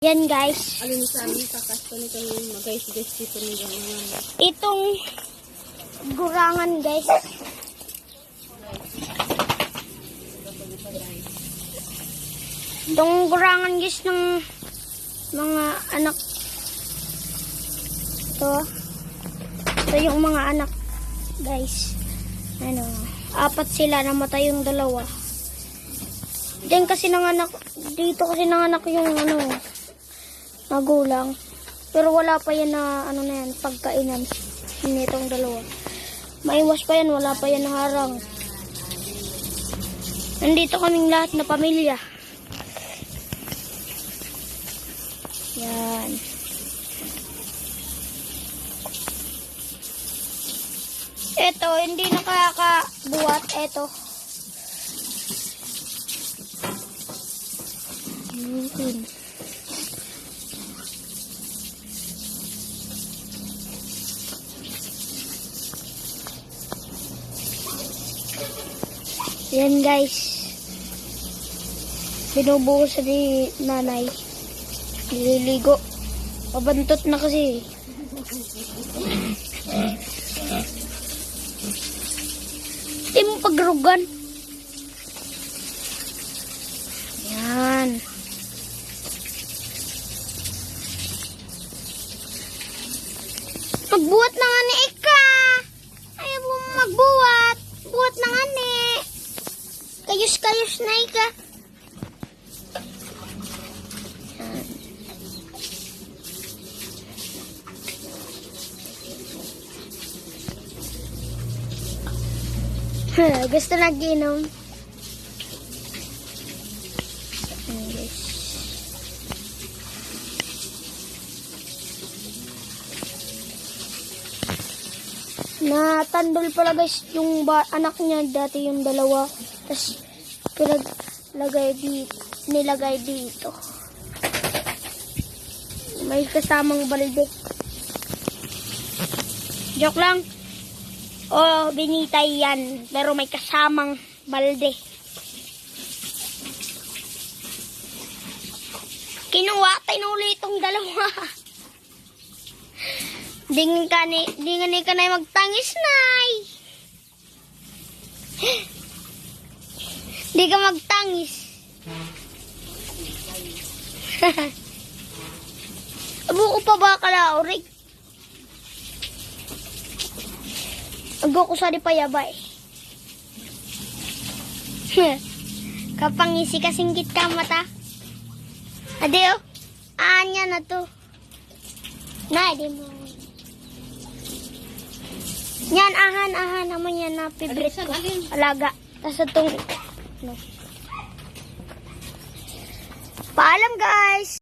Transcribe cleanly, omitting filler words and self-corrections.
Yan guys. Alin sa amin, kakasto nito ng guys dito ng ganyan. Itong gurangan guys. Itong gurangan guys ng mga anak. Ito yung mga anak guys. Ano, 4 sila, namatay yung 2. Diyan kasi nanganak, dito kasi nanganak yung magulang. Pero wala pa yan na na yan, pagkainan nitong 2. Maiwas pa yan, wala pa yan na harang. Nandito kaming lahat na pamilya. Yan. Ito, hindi nakakabuhat. Ito. Yan guys. Binubuhos sa di nanay. Nililigo. Pabantot na kasi. Hindi mo pagrugan. Yan. Magbuhat na nga ni Ika. Ayaw mo magbuhat. Buhat na nga ni. Kayos-kayos na Ika. Gusto nag-inom. Natandol pala guys yung anak niya dati yung 2. Tapos nilagay dito. May kasamang balde. Joke lang. Oh, binitay yan. Pero may kasamang balde. Kinuha, tinuli itong 2. Di nga ka na magtangis, Nay. Di ka magtangis. Abo ko pa ba kalaurig? Ago ko sa di payabay. Kapangisi kasingkit ka mata. Adeo, anya na to. Na, di mo. Yan, ahan naman yan na favorite ko. Alaga. Tapos itong, Paalam guys!